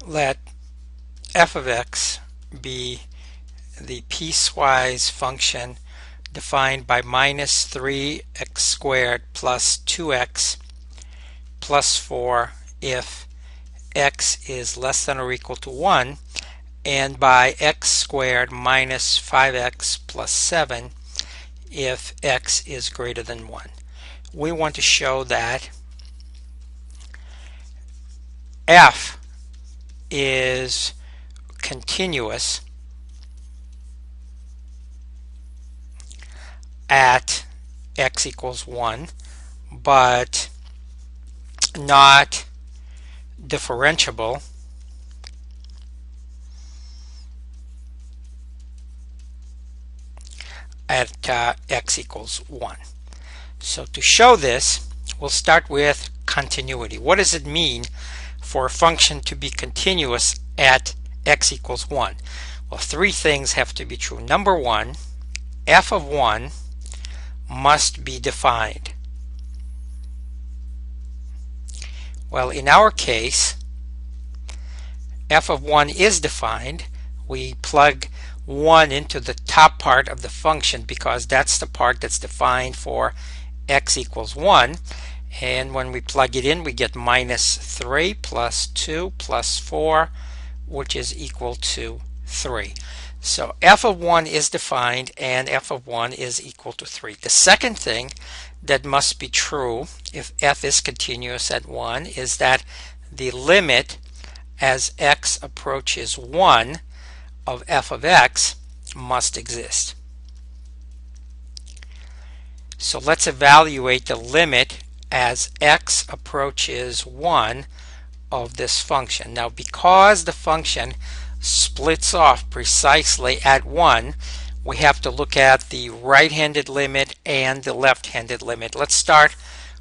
let f of x be the piecewise function defined by minus 3x squared plus 2x plus 4 if x is less than or equal to 1, and by x squared minus 5x plus 7 if x is greater than 1. We want to show that f is continuous at x equals 1, but not differentiable at x equals 1. So to show this, we'll start with continuity. What does it mean for a function to be continuous at x equals 1? Well, three things have to be true. Number one, f of 1 must be defined. Well, in our case, f of 1 is defined. We plug 1 into the top part of the function because that's the part that's defined for x equals 1. And when we plug it in, we get minus 3 plus 2 plus 4, which is equal to 3. So f of 1 is defined and f of 1 is equal to 3. The second thing that must be true if f is continuous at 1 is that the limit as x approaches 1 of f of x must exist. So let's evaluate the limit as x approaches 1 of this function. Now, because the function splits off precisely at 1, we have to look at the right-handed limit and the left-handed limit. Let's start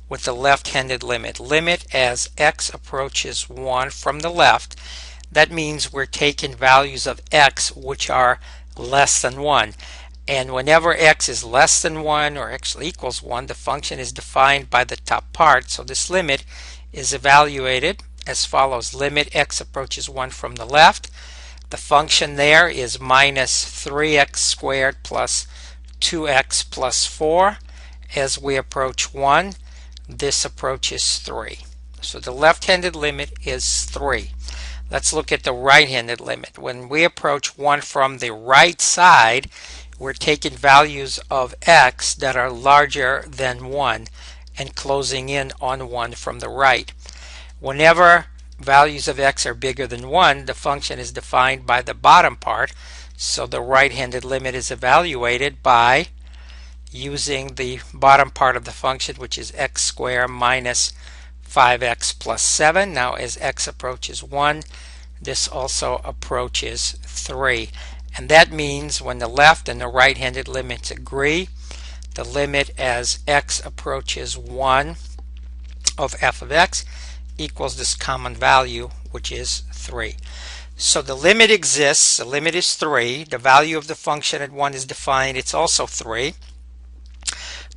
with the left-handed limit. Limit as x approaches 1 from the left. That means we're taking values of x which are less than 1. And whenever x is less than 1 or actually equals 1, the function is defined by the top part. So this limit is evaluated as follows. Limit x approaches 1 from the left. The function there is minus 3x squared plus 2x plus 4. As we approach 1, this approaches 3. So the left-handed limit is 3. Let's look at the right-handed limit. When we approach 1 from the right side, we're taking values of x that are larger than 1 and closing in on 1 from the right. Whenever values of x are bigger than 1, the function is defined by the bottom part. So the right-handed limit is evaluated by using the bottom part of the function, which is x squared minus 5x plus 7. Now as x approaches 1, this also approaches 3. And that means when the left and the right-handed limits agree, the limit as x approaches 1 of f of x equals this common value, which is 3. So the limit exists, the limit is 3, the value of the function at 1 is defined, it's also 3.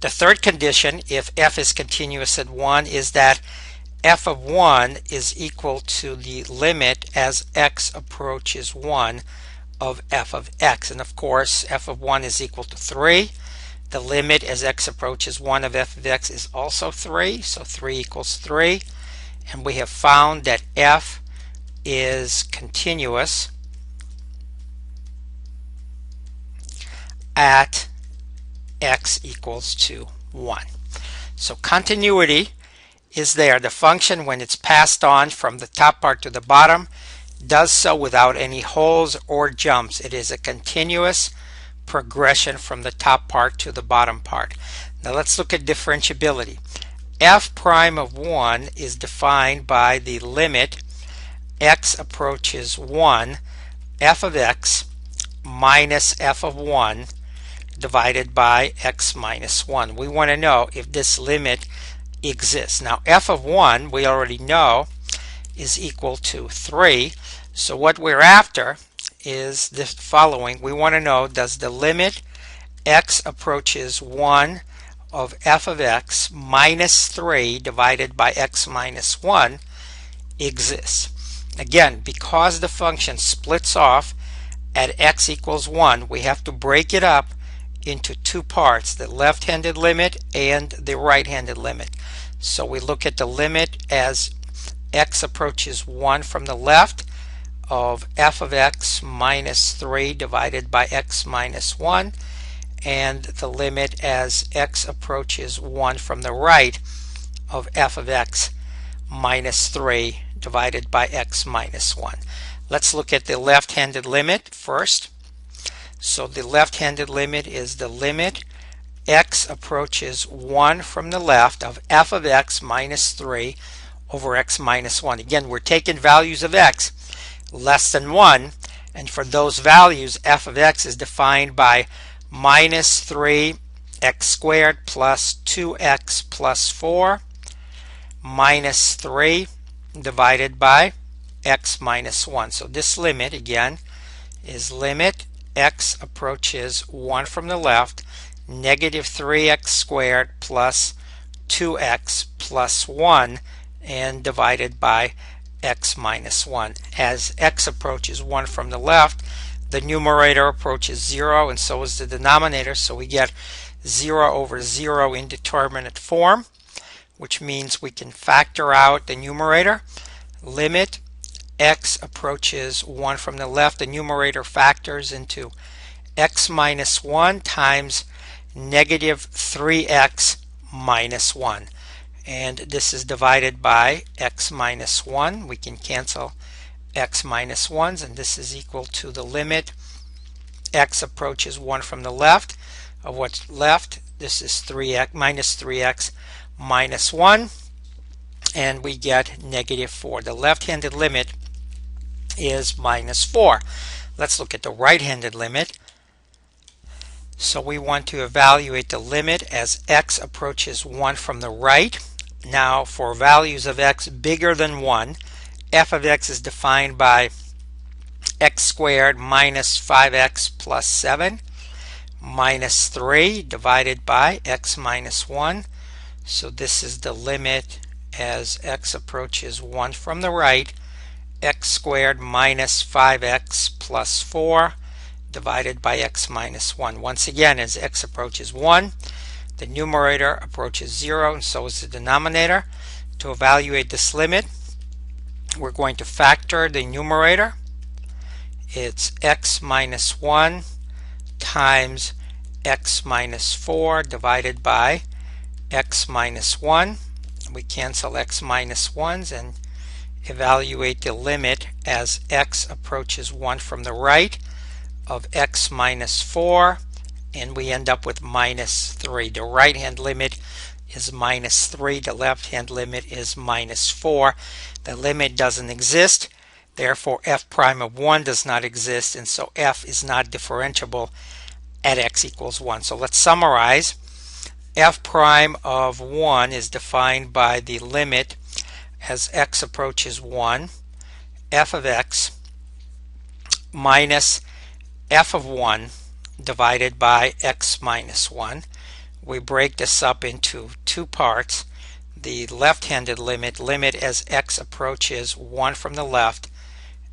The third condition, if f is continuous at 1, is that f of 1 is equal to the limit as x approaches 1 of f of x. And of course, f of 1 is equal to 3. The limit as x approaches 1 of f of x is also 3, so 3 equals 3. And we have found that f is continuous at x equals to 1. So continuity is there. The function, when it's passed on from the top part to the bottom, does so without any holes or jumps. It is a continuous progression from the top part to the bottom part. Now let's look at differentiability. F prime of 1 is defined by the limit x approaches 1 f of x minus f of 1 divided by x minus 1. We want to know if this limit exists. Now f of 1 we already know is equal to 3. So what we're after is the following. We want to know, does the limit x approaches 1 of f of x minus 3 divided by x minus 1 exist? Again, because the function splits off at x equals 1, we have to break it up into two parts, the left-handed limit and the right-handed limit. So we look at the limit as x approaches 1 from the left of f of x minus 3 divided by x minus 1, and the limit as x approaches 1 from the right of f of x minus 3 divided by x minus 1. Let's look at the left-handed limit first. So the left-handed limit is the limit x approaches 1 from the left of f of x minus 3 over x minus 1. Again, we're taking values of x less than 1, and for those values f of x is defined by minus 3x squared plus 2x plus 4 minus 3 divided by x minus 1. So this limit again is limit x approaches 1 from the left, negative 3x squared plus 2x plus 1 and divided by x minus 1. As x approaches 1 from the left, the numerator approaches 0 and so is the denominator, so we get 0 over 0 indeterminate form, which means we can factor out the numerator. Limit x approaches 1 from the left, the numerator factors into x minus 1 times negative 3x minus 1. And this is divided by x minus 1. We can cancel x minus 1's, and this is equal to the limit x approaches 1 from the left of what's left. This is 3x minus 3x minus 1, and we get negative 4. The left-handed limit is minus 4. Let's look at the right-handed limit. So we want to evaluate the limit as x approaches 1 from the right. Now for values of x bigger than 1, f of x is defined by x squared minus 5x plus 7 minus 3 divided by x minus 1. So this is the limit as x approaches 1 from the right, x squared minus 5x plus 4 divided by x minus 1. Once again, as x approaches 1, the numerator approaches 0 and so is the denominator. To evaluate this limit, we're going to factor the numerator. It's x minus 1 times x minus 4 divided by x minus 1. We cancel x minus 1's and evaluate the limit as x approaches 1 from the right of x minus 4, and we end up with minus 3. The right hand limit is minus 3. The left hand limit is minus 4. The limit doesn't exist, therefore f prime of 1 does not exist, and so f is not differentiable at x equals 1. So let's summarize. F prime of 1 is defined by the limit as x approaches 1, f of x minus f of 1 divided by x minus 1. We break this up into two parts. The left-handed limit as x approaches 1 from the left,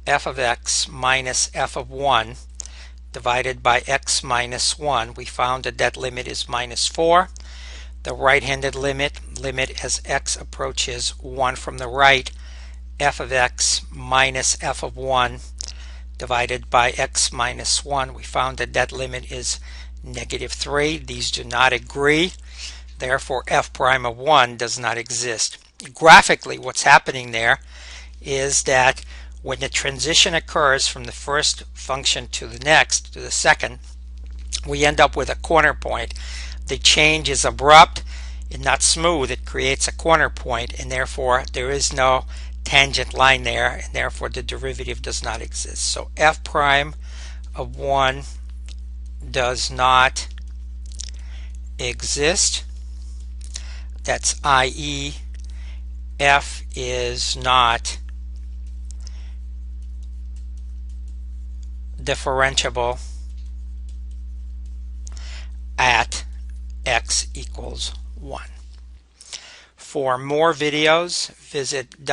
f of x minus f of 1 divided by x minus 1. We found that that limit is minus 4. The right-handed limit as x approaches 1 from the right, f of x minus f of 1 divided by x minus 1. We found that that limit is negative 3. These do not agree. Therefore, f prime of 1 does not exist. Graphically, what's happening there is that when the transition occurs from the first function to the next, to the second, we end up with a corner point. The change is abrupt and not smooth. It creates a corner point, and therefore there is no tangent line there, and therefore the derivative does not exist. So f prime of 1 does not exist. That's i.e. f is not differentiable at x equals 1. For more videos, visit